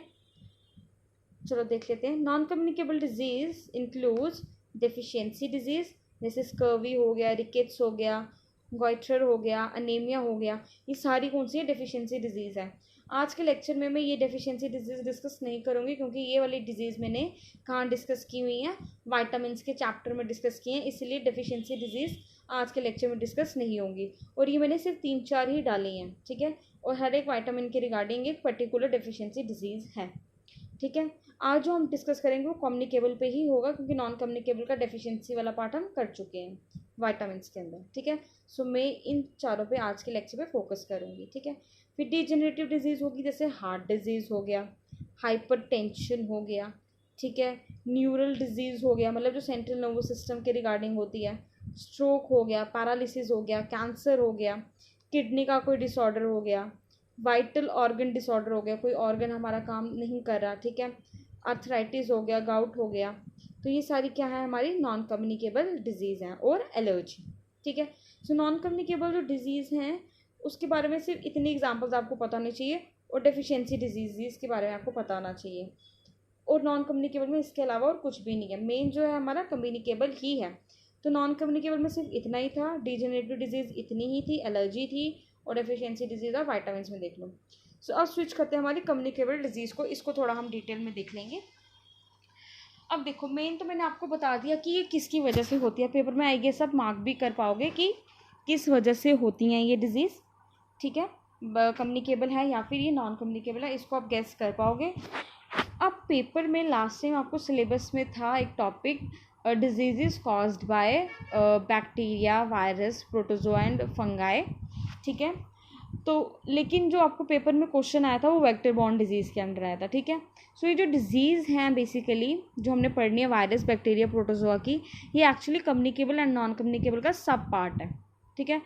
Speaker 1: चलो देख लेते हैं। Non communicable disease includes deficiency disease, जैसे स्कर्वी हो गया, रिकेट्स हो गया, गॉइटर हो गया, अनीमिया हो गया, ये सारी कौन सी है, डेफिशिएंसी डिजीज़ है। आज के लेक्चर में मैं ये डेफिशिएंसी डिजीज़ डिस्कस नहीं करूँगी, क्योंकि ये वाली डिजीज़ मैंने कहाँ डिस्कस की हुई है, वाइटामिन्स के चैप्टर में डिस्कस किए हैं, इसलिए डेफिशिएंसी डिजीज़ आज के लेक्चर में डिस्कस नहीं होंगी, और ये मैंने सिर्फ 3-4 ही डाली हैं, ठीक है, और हर एक वाइटामिन के रिगार्डिंग एक पर्टिकुलर डेफिशिएंसी डिजीज़ है, ठीक है। आज जो हम डिस्कस करेंगे वो कम्युनिकेबल पे ही होगा, क्योंकि नॉन कम्युनिकेबल का डेफिशिएंसी वाला पार्ट हम कर चुके हैं वाइटामिन्स के अंदर, ठीक है। सो मैं इन चारों पे आज के लेक्चर पे फोकस करूँगी, ठीक है। फिर डिजेनरेटिव डिजीज़ होगी, जैसे हार्ट डिजीज़ हो गया, हाइपरटेंशन हो गया, ठीक है, न्यूरल डिजीज़ हो गया, मतलब जो सेंट्रल नर्वस सिस्टम के रिगार्डिंग होती है, स्ट्रोक हो गया, पैरालिसिस हो गया, कैंसर हो गया, किडनी का कोई डिसऑर्डर हो गया, वाइटल ऑर्गन डिसऑर्डर हो गया, कोई ऑर्गन हमारा काम नहीं कर रहा, ठीक है, आर्थराइटिस हो गया, गाउट हो गया, तो ये सारी क्या है, हमारी नॉन कम्युनिकेबल डिजीज़ हैं, और एलर्जी, ठीक है। सो नॉन कम्युनिकेबल जो डिजीज़ हैं उसके बारे में सिर्फ इतनी एग्जांपल्स आपको पता होनी चाहिए, और डेफिशिएंसी डिजीज़ के बारे में आपको पता होना चाहिए, और नॉन कम्युनिकेबल में इसके अलावा और कुछ भी नहीं है, मेन जो है हमारा कम्युनिकेबल ही है। तो नॉन कम्युनिकेबल में सिर्फ इतना ही था, डिजेनरेटिव डिजीज़ इतनी ही थी, एलर्जी थी, और डेफिशिएंसी डिजीज़ और वाइटामिन में देख लो। सो अब स्विच करते हैं हमारी कम्युनिकेबल डिजीज़ को, इसको थोड़ा हम डिटेल में देख लेंगे। अब देखो, मेन तो मैंने आपको बता दिया कि ये किसकी वजह से होती है, पेपर में आई गेस आप मार्क भी कर पाओगे कि किस वजह से होती हैं ये डिजीज़, ठीक है, कम्युनिकेबल है या फिर ये नॉन कम्युनिकेबल है, इसको आप गेस कर पाओगे। अब पेपर में लास्ट टाइम आपको सिलेबस में था एक topic, disease caused by bacteria, virus, protozoa and fungi, ठीक है। तो लेकिन जो आपको पेपर में क्वेश्चन आया था वो वेक्टर बॉर्न डिजीज़ के अंडर आया था, ठीक है। सो ये जो डिजीज़ हैं बेसिकली जो हमने पढ़नी है, वायरस, बैक्टीरिया, प्रोटोजोआ की, ये actually communicable and non communicable का सब पार्ट है, ठीक है।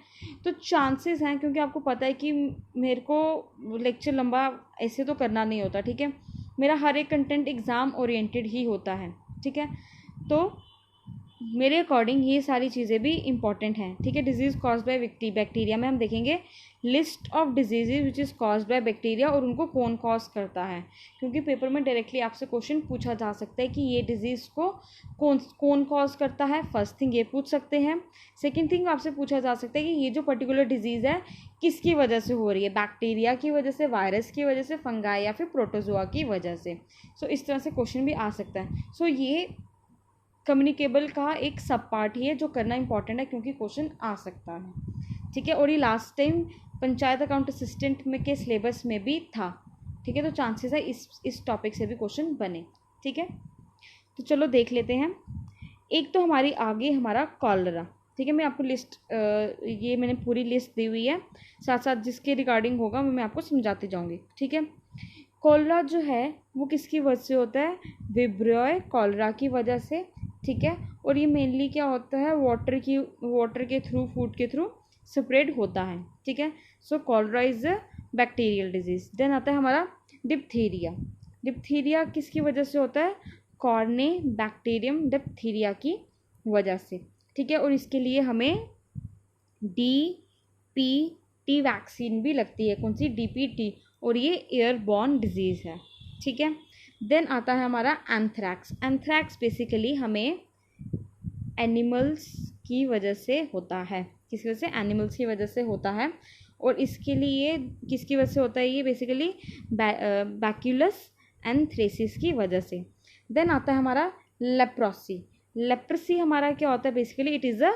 Speaker 1: तो चांसेस हैं, क्योंकि आपको पता है कि मेरे को लेक्चर लंबा ऐसे तो करना नहीं होता, ठीक है, मेरा हर एक कंटेंट एग्ज़ाम ओरिएंटेड ही होता है, ठीक है। तो मेरे अकॉर्डिंग ये सारी चीज़ें भी इंपॉर्टेंट हैं, ठीक है। डिजीज़ कॉज्ड बाय बैक्टीरिया में हम देखेंगे list of disease which is caused by bacteria, और उनको कौन कॉज करता है, क्योंकि पेपर में डायरेक्टली आपसे क्वेश्चन पूछा जा सकता है कि ये डिजीज़ को कौन कॉज करता है, फर्स्ट थिंग ये पूछ सकते हैं। सेकेंड थिंग आपसे पूछा जा सकता है कि ये जो पर्टिकुलर डिजीज़ है किसकी वजह से हो रही है, बैक्टीरिया की वजह से, वायरस की वजह से, फंगाई या फिर प्रोटोजोआ की वजह से। सो इस तरह से क्वेश्चन भी आ सकता है। सो ये कम्युनिकेबल का एक सब पार्ट ही है जो करना इंपॉर्टेंट है, क्योंकि क्वेश्चन आ सकता है, ठीक है। और ये last time panchayat account assistant में के सिलेबस में भी था, ठीक है, तो चांसेस है इस टॉपिक से भी क्वेश्चन बने, ठीक है। तो चलो देख लेते हैं। एक तो हमारी आगे हमारा कॉलरा, ठीक है, मैं आपको लिस्ट ये मैंने पूरी लिस्ट दी हुई है, साथ साथ जिसके रिगार्डिंग होगा मैं आपको समझाती जाऊँगी, ठीक है। कॉलरा जो है वो किसकी वजह से होता है, विब्रियो कॉलरा की वजह से, ठीक है, और ये मेनली क्या होता है, वाटर के थ्रू, फूड के थ्रू स्प्रेड होता है, ठीक है। So cholera is a bacterial disease. Then आता है हमारा डिप्थीरिया। डिप्थीरिया किसकी वजह से होता है, कॉर्ने बैक्टीरियम डिप्थीरिया की वजह से, ठीक है, और इसके लिए हमें DPT वैक्सीन भी लगती है, कौन सी, DPT, और ये एयरबॉर्न डिजीज़ है, ठीक है। देन आता है हमारा एंथ्रैक्स। एंथ्रैक्स बेसिकली हमें एनिमल्स की वजह से होता है, किसकी वजह से, एनिमल्स की वजह से होता है, और इसके लिए किसकी वजह से होता है, ये बेसिकली बैक्यूलस एंथ्रेसिस की वजह से। देन आता है हमारा लेप्रोसी। लेप्रेसी हमारा क्या होता है, basically it is a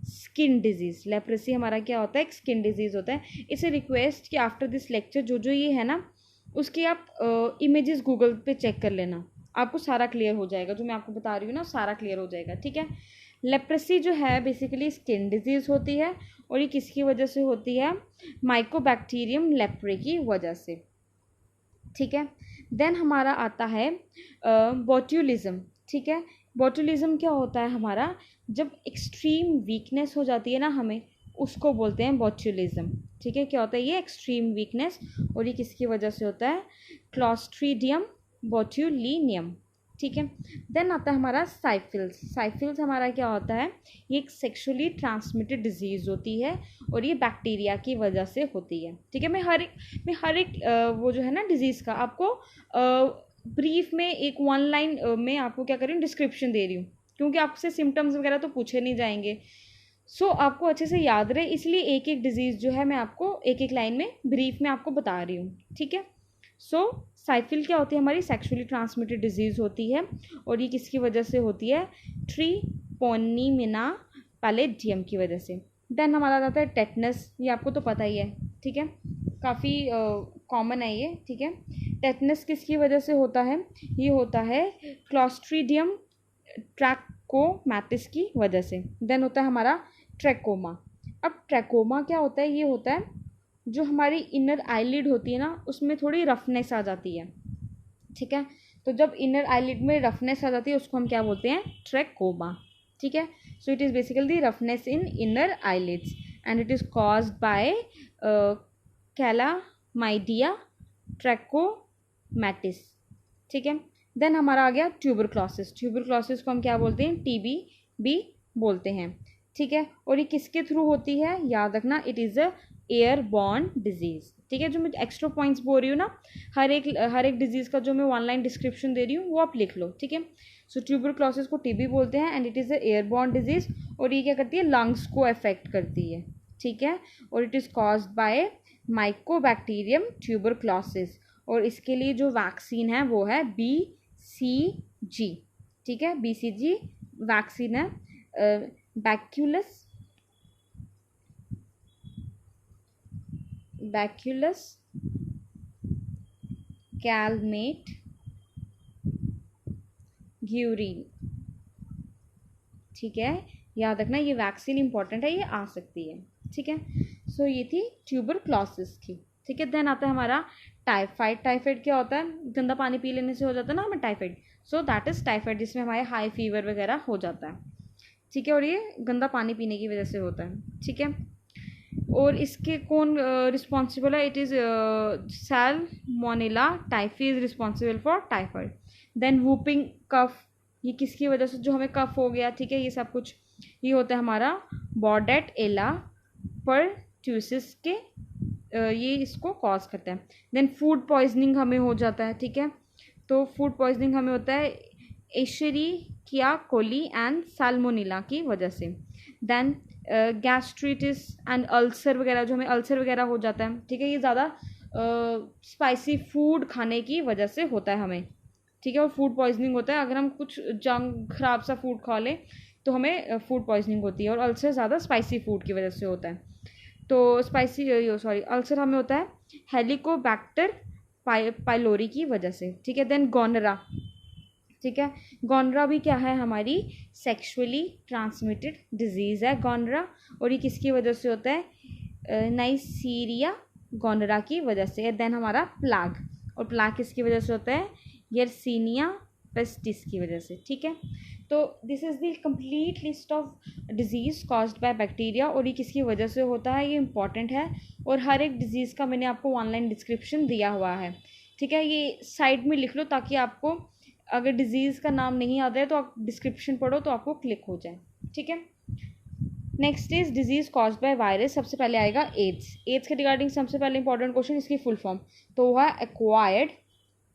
Speaker 1: skin disease. Leprosy हमारा क्या होता है, एक स्किन डिजीज़ होता है। इसे रिक्वेस्ट कि आफ्टर दिस लेक्चर जो ये है ना, उसकी आप इमेजेस गूगल पे चेक कर लेना, आपको सारा क्लियर हो जाएगा। जो मैं आपको बता रही हूँ ना, सारा क्लियर हो जाएगा, ठीक है। लेप्रेसी जो है बेसिकली स्किन डिजीज़ होती है, और ये किसकी वजह से होती है, माइकोबैक्टीरियम लेप्रे की वजह से, ठीक है। देन हमारा आता है बोट्यूलिज्म, ठीक है। बोट्यूलिज्म क्या होता है हमारा, जब एक्सट्रीम वीकनेस हो जाती है ना हमें, उसको बोलते हैं बोट्यूलिज्म, ठीक है। क्या होता है ये एक्सट्रीम वीकनेस, और ये किसकी वजह से होता है, क्लॉस्ट्रीडियम बोट्यूलिनियम, ठीक है। देन आता है हमारा साइफिल्स। साइफिल्स हमारा क्या होता है, ये एक सेक्सुअली ट्रांसमिटेड डिजीज़ होती है, और ये बैक्टीरिया की वजह से होती है, ठीक है। मैं हर एक वो जो है ना डिजीज़ का आपको ब्रीफ में एक वन लाइन में आपको क्या कर रही हूँ, डिस्क्रिप्शन दे रही हूँ, क्योंकि आपसे सिम्टम्स वगैरह तो पूछे नहीं जाएंगे। सो आपको अच्छे से याद रहे, इसलिए एक एक डिजीज़ जो है मैं आपको एक एक लाइन में ब्रीफ में आपको बता रही हूँ, ठीक है। सो साइफिल क्या होती है, हमारी सेक्सुअली ट्रांसमिटेड डिजीज़ होती है, और ये किसकी वजह से होती है, ट्रिपोनिमिना पैलेडियम की वजह से। देन हमारा आता है टेटनस, ये आपको तो पता ही है, ठीक है, काफ़ी कॉमन है ये, ठीक है। टेटनस किसकी वजह से होता है, ये होता है क्लॉस्ट्रीडियम ट्रैकोमैटिस की वजह से। देन होता है हमारा ट्रैकोमा। अब ट्रैकोमा क्या होता है, ये होता है जो हमारी इनर आईलिड होती है ना, उसमें थोड़ी रफनेस आ जाती है, ठीक है। तो जब इनर आईलिड में रफनेस आ जाती है, उसको हम क्या बोलते हैं, ट्रैकोमा, ठीक है। So it is basically roughness in inner eyelids, and it is caused by chlamydia trachomatis, ठीक है। देन हमारा आ गया ट्यूबरक्लोसिस। ट्यूबरक्लोसिस को हम क्या बोलते हैं, टीबी भी बोलते हैं, ठीक है। और ये किसके थ्रू होती है, याद रखना, it is a airborne disease, ठीक है। जो मैं एक्स्ट्रा पॉइंट्स बोल रही हूँ ना, हर एक डिजीज़ का जो मैं ऑनलाइन डिस्क्रिप्शन दे रही हूँ वो आप लिख लो, ठीक है। सो ट्यूबरक्लोसिस को टीबी बोलते हैं, and it is a airborne disease, और ये क्या करती है, लंग्स को अफेक्ट करती है, ठीक है। और it is caused bye Mycobacterium tuberculosis, और इसके लिए जो वैक्सीन है वो है BCG, ठीक है। BCG वैक्सीन है, बैक्यूलस कैलमेट ग्यूरिन, ठीक है। याद रखना ये वैक्सीन इंपॉर्टेंट है, ये आ सकती है, ठीक है। सो ये थी ट्यूबरक्लोसिस की, ठीक है। देन आता है हमारा टाइफाइड। टाइफाइड क्या होता है, गंदा पानी पी लेने से हो जाता है ना हमें typhoid. So that is typhoid, जिसमें हमारे हाई फीवर वगैरह हो जाता है, ठीक है। और ये गंदा पानी पीने की वजह से होता है, ठीक है। और इसके कौन रिस्पॉन्सिबल है, it is salmonella typhi is responsible for typhoid. Then whooping cough, ये किसकी वजह से, जो हमें कफ हो गया, ठीक है, ये सब कुछ ये होता है हमारा बॉर्डेट एला परट्यूसिस के, ये इसको कॉज करता है। देन फूड पॉइजनिंग हमें हो जाता है, ठीक है। तो फूड पॉइजनिंग हमें होता है एशेरिकिया कोली एंड साल्मोनेला की वजह से। देन गैस्ट्रिटिस एंड अल्सर वगैरह, जो हमें अल्सर वगैरह हो जाता है, ठीक है, ये ज़्यादा स्पाइसी फूड खाने की वजह से होता है हमें, ठीक है। और फूड पॉइजनिंग होता है, अगर हम कुछ जंक खराब सा फूड खा लें तो हमें फूड पॉइजनिंग होती है, और अल्सर ज़्यादा स्पाइसी फूड की वजह से होता है। तो अल्सर हमें होता है हेलिकोबैक्टर पाइलोरी की वजह से, ठीक है। देन गोनरा, ठीक है। गोनरा भी क्या है, हमारी सेक्सुअली ट्रांसमिटेड डिजीज़ है गोनरा, और ये किसकी वजह से होता है, नाइसीरिया गोनरा की वजह से। देन हमारा प्लाग, और प्लाग किसकी वजह से होता है, यर्सीनिया पेस्टिस की वजह से, ठीक है। तो this is the complete list of disease caused by bacteria, और ये किसकी वजह से होता है, ये इंपॉर्टेंट है। और हर एक डिजीज़ का मैंने आपको ऑनलाइन डिस्क्रिप्शन दिया हुआ है, ठीक है। ये साइड में लिख लो, ताकि आपको अगर डिजीज़ का नाम नहीं आता है तो आप डिस्क्रिप्शन पढ़ो तो आपको क्लिक हो जाए, ठीक है। Next is disease caused by virus. सबसे पहले आएगा एड्स। एड्स के रिगार्डिंग सबसे पहले इंपॉर्टेंट क्वेश्चन, इसकी फुल फॉर्म तो हुआ एक्वायर्ड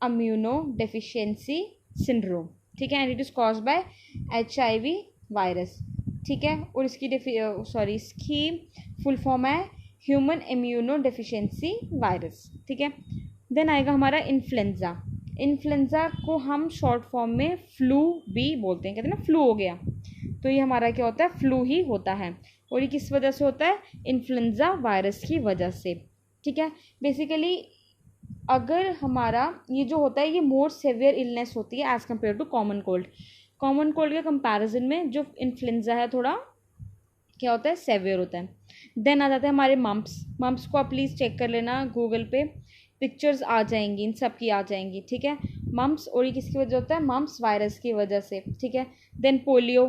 Speaker 1: इम्यूनो डेफिशिएंसी सिंड्रोम, ठीक है। And it is caused bye HIV virus, ठीक है। और इसकी फुल फॉर्म है ह्यूमन इम्यूनो डेफिशिएंसी वायरस, ठीक है। देन आएगा हमारा इन्फ्लुएंजा। इन्फ्लुएंजा को हम शॉर्ट फॉर्म में फ्लू भी बोलते हैं, कहते हैं ना फ्लू हो गया, तो ये हमारा क्या होता है, फ्लू ही होता है। और ये किस वजह से होता है, इन्फ्लुएंजा वायरस की वजह से। ठीक है, बेसिकली अगर हमारा ये जो होता है ये मोर सेवियर इलनेस होती है as compare to common cold. Common cold के कंपैरिजन में जो इन्फ्लुएंजा है थोड़ा क्या होता है, सेवियर होता है। देन आ जाते हैं हमारे मम्प्स को आप प्लीज़ चेक कर लेना, गूगल पे पिक्चर्स आ जाएंगी, इन सब की आ जाएंगी। ठीक है, मम्प्स, और ये किसकी वजह होता है, मम्प्स वायरस की वजह से। ठीक है, देन पोलियो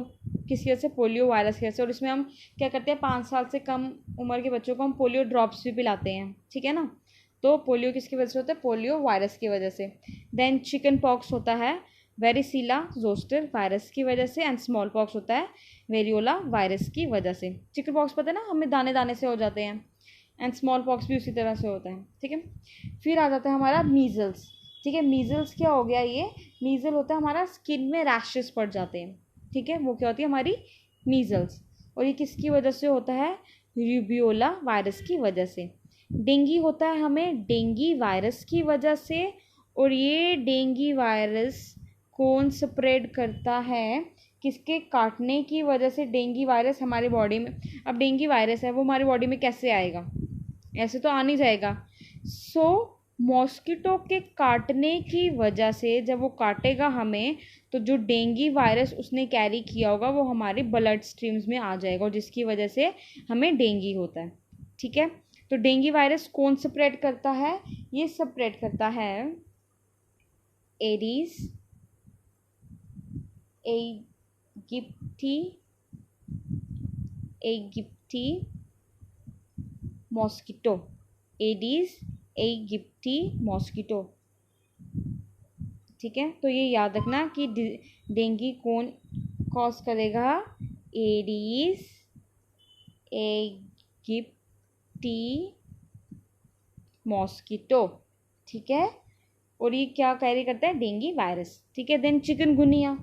Speaker 1: किसकी वजह से, पोलियो वायरस की वजह से। और इसमें हम क्या करते हैं, 5 साल से कम उम्र के बच्चों को हम पोलियो ड्रॉप्स भी पिलाते हैं। ठीक है ना, तो पोलियो किसकी वजह से होता है, पोलियो वायरस की वजह से। देन चिकन पॉक्स होता है वेरिसिला जोस्टर वायरस की वजह से, एंड स्मॉल पॉक्स होता है वेरियोला वायरस की वजह से। चिकन पॉक्स पता है ना, हमें दाने दाने से हो जाते हैं, एंड स्मॉल पॉक्स भी उसी तरह से होता है। ठीक है, फिर आ जाता है हमारा मीजल्स। ठीक है, मीजल्स क्या हो गया, ये मीजल होता है हमारा स्किन में रैशेस पड़ जाते हैं। ठीक है, वो क्या होती है हमारी मीजल्स, और ये किसकी वजह से होता है, रूबियोला वायरस की वजह से। डेंगी होता है हमें डेंगी वायरस की वजह से, और ये डेंगी वायरस कौन स्प्रेड करता है, किसके काटने की वजह से डेंगी वायरस हमारे बॉडी में। अब डेंगी वायरस है वो हमारी बॉडी में कैसे आएगा, ऐसे तो आ नहीं जाएगा। सो मॉस्किटो के काटने की वजह से जब वो काटेगा हमें, तो जो डेंगी वायरस उसने कैरी किया होगा वो हमारे ब्लड स्ट्रीम्स में आ जाएगा, और जिसकी वजह से हमें डेंगी होता है। ठीक है, तो डेंगी वायरस कौन स्प्रेड करता है, ये स्प्रेड करता है एडीज एगिप्टी मॉस्किटो, एडीज एगिप्टी मॉस्किटो। ठीक है, तो ये याद रखना कि डेंगी कौन कॉज करेगा, एडीज एगिप्टी मॉस्किटो। ठीक है, और ये क्या कैरी करता है, डेंगी वायरस। ठीक है, देन चिकनगुनिया।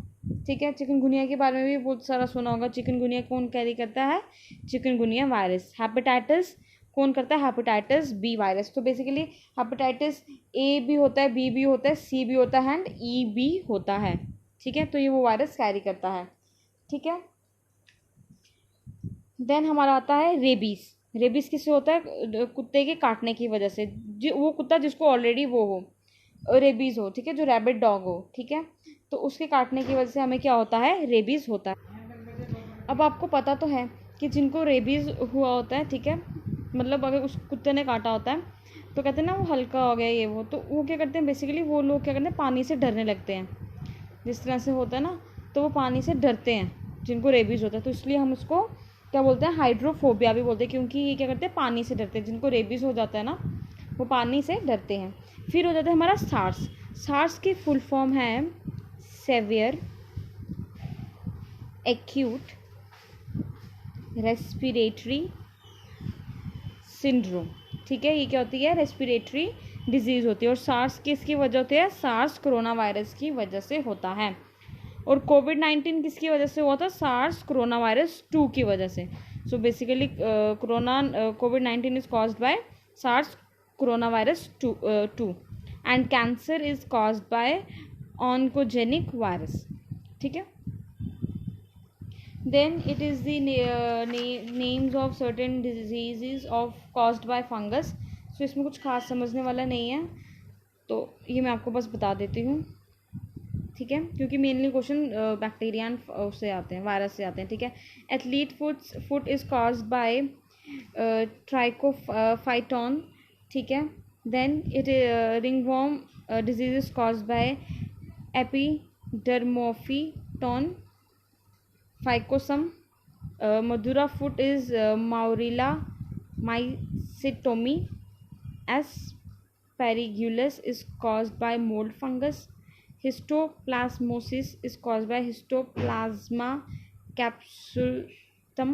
Speaker 1: ठीक है, चिकनगुनिया के बारे में भी बहुत सारा सुना होगा। चिकनगुनिया कौन कैरी करता है, चिकनगुनिया वायरस। हेपेटाइटिस कौन करता है, हेपेटाइटिस बी वायरस। तो बेसिकली हेपेटाइटिस ए भी होता है, बी भी होता है, सी भी होता है, एंड ई भी होता है। ठीक है, तो ये वो वायरस कैरी करता है। ठीक है, देन हमारा आता है रेबीज। रेबीज किससे होता है, कुत्ते के काटने की वजह से, वो कुत्ता जिसको ऑलरेडी वो हो रेबीज़ हो। ठीक है, जो रैबिट डॉग हो। ठीक है, तो उसके काटने की वजह से हमें क्या होता है, रेबीज़ होता है। अब आपको पता तो है कि जिनको रेबीज़ हुआ होता है, ठीक है, मतलब अगर उस कुत्ते ने काटा होता है तो कहते हैं ना वो हल्का हो गया ये वो, तो वो क्या करते हैं, बेसिकली वो लोग क्या करते हैं, पानी से डरने लगते हैं। जिस तरह से होता है ना, तो वो पानी से डरते हैं जिनको रेबीज़ होता है, तो इसलिए हम उसको क्या बोलते हैं, हाइड्रोफोबिया भी बोलते हैं, क्योंकि ये क्या करते हैं, पानी से डरते हैं। जिनको रेबीज़ हो जाता है ना, वो पानी से डरते हैं। फिर हो जाता है हमारा सार्स। सार्स की फुल फॉर्म है सेवियर एक्यूट रेस्पिरेटरी सिंड्रोम। ठीक है, ये क्या होती है, रेस्पिरेटरी डिजीज़ होती है। और सार्स किसकी वजह होती है, सार्स कोरोना वायरस की वजह से होता है। और कोविड-19 किसकी वजह से हुआ था, सार्स कोरोना वायरस 2 की वजह से। सो बेसिकली कोविड-19 is caused by SARS corona virus 2 and cancer is caused by oncogenic virus. ठीक है, then it is the names of certain disease of caused by fungus. So इसमें कुछ खास समझने वाला नहीं है, तो ये मैं आपको बस बता देती हूँ। ठीक है, क्योंकि मेनली क्वेश्चन बैक्टीरिया उससे आते हैं, वायरस से आते हैं। ठीक है, athlete foot is caused by Trichophyton. ठीक है, then it ringworm disease is caused by Epidermophyton floccosum. Madura foot is Madurella mycetomatis. Asparagus is caused by mold fungus. Histoplasmosis is caused by Histoplasma capsulotum,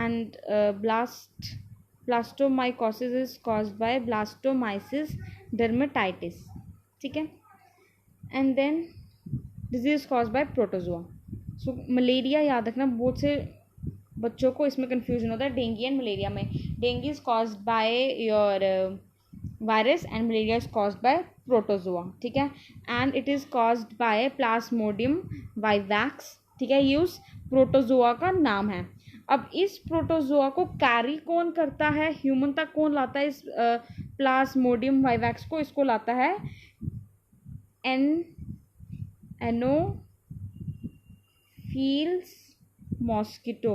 Speaker 1: and blastomycosis is caused by Blastomyces dermatitis. ठीक है, and then disease caused by protozoa. So malaria याद रखना, बहुत से बच्चों को इसमें कंफ्यूजन होता है डेंगी एंड मलेरिया में। Dinghy is caused by your virus and malaria is caused by protozoa, ठीक है, and it is caused bye Plasmodium vivax, ठीक है, ये उस प्रोटोजोआ का नाम है। अब इस प्रोटोजोआ को कैरी कौन करता है, ह्यूमन तक कौन लाता है इस प्लाज्मोडियम वाइवैक्स को, इसको लाता है एनोफिल्स मॉस्किटो।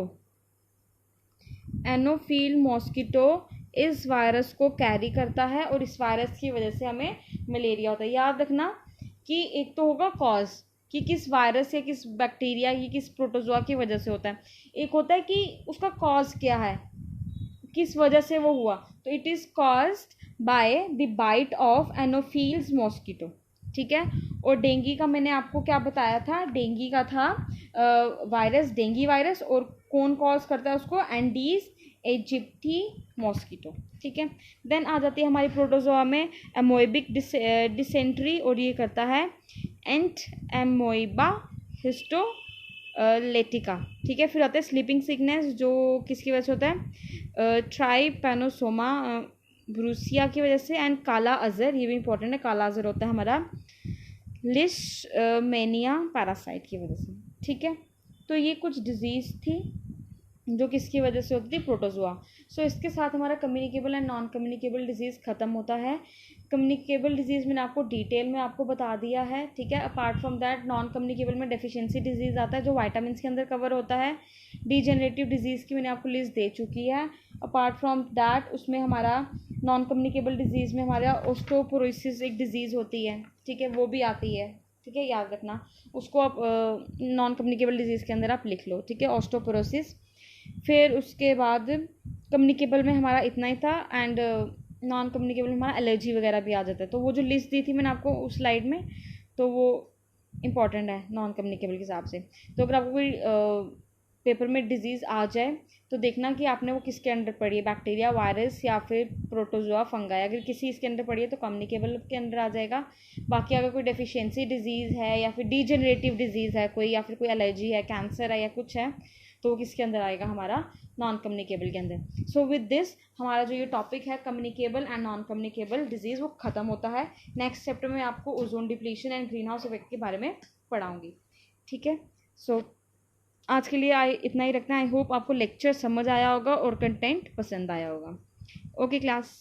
Speaker 1: एनोफिल मॉस्किटो इस वायरस को कैरी करता है और इस वायरस की वजह से हमें मलेरिया होता है। याद रखना कि एक तो होगा कॉज कि किस वायरस या किस बैक्टीरिया या किस प्रोटोजोआ की वजह से होता है, एक होता है कि उसका कॉज क्या है, किस वजह से वो हुआ, तो it is caused by the bite of anopheles mosquito, ठीक है। और डेंगू का मैंने आपको क्या बताया था, डेंगू का था वायरस, डेंगू वायरस, और कौन कॉज करता है उसको, एंडीज एजिप्टी मॉस्किटो, ठीक है। देन आ जाती है हमारी प्रोटोजोआ में एमोइबिक डिसेंट्री, और ये करता है एंट एमोइबा हिस्टो लेटिका, ठीक है। फिर आता है स्लीपिंग सिकनेस, जो किसकी वजह से होता है, ट्राइपैनोसोमा ब्रूसिया की वजह से, एंड काला अजर, ये भी इंपॉर्टेंट है, काला अजर होता है हमारा लिशमेनिया पैरासाइट की वजह से, ठीक है। तो ये कुछ डिजीज़ थी जो किसकी वजह से होती थी, प्रोटोजोआ। सो इसके साथ हमारा communicable and non communicable disease ख़त्म होता है। कम्युनिकेबल डिजीज़ मैंने आपको डिटेल में आपको बता दिया है, ठीक है। Apart from that non communicable में डेफिशिएंसी डिजीज़ आता है जो वाइटामिन के अंदर कवर होता है। डीजेनरेटिव डिजीज़ की मैंने आपको लिस्ट दे चुकी है। अपार्ट फ्रॉम दैट उसमें हमारा नॉन कम्युनिकेबल डिजीज़ में हमारा ऑस्टियोपोरोसिस एक डिजीज़ होती है, ठीक है, वो भी आती है, ठीक है, याद रखना उसको आप नॉन कम्युनिकेबल डिजीज़ के अंदर आप लिख लो, ठीक है, ऑस्टियोपोरोसिस। फिर उसके बाद कम्युनिकेबल में हमारा इतना ही था, एंड नॉन कम्युनिकेबल में हमारा एलर्जी वगैरह भी आ जाता है। तो वो जो लिस्ट दी थी मैंने आपको उस स्लाइड में, तो वो इम्पॉर्टेंट है नॉन कम्युनिकेबल के हिसाब से। तो अगर आपको कोई पेपर में डिजीज़ आ जाए तो देखना कि आपने वो किसके अंडर पढ़ी है, बैक्टीरिया, वायरस या फिर प्रोटोजोआ, फंगाई। अगर किसी इसके अंदर पढ़ी है तो कम्युनिकेबल के अंदर आ जाएगा। बाकी अगर कोई डेफिशिएंसी डिजीज़ है या फिर डीजेनरेटिव डिजीज़ है कोई, या फिर कोई एलर्जी है, कैंसर है या कुछ है, तो वो किसके अंदर आएगा, हमारा नॉन कम्युनिकेबल के अंदर। सो विद दिस हमारा जो ये टॉपिक है communicable and non communicable disease वो ख़त्म होता है। नेक्स्ट चैप्टर में आपको ozone depletion and green house effect के बारे में पढ़ाऊँगी, ठीक है। सो आज के लिए इतना ही रखना। आई होप आपको लेक्चर समझ आया होगा और कंटेंट पसंद आया होगा। Okay class.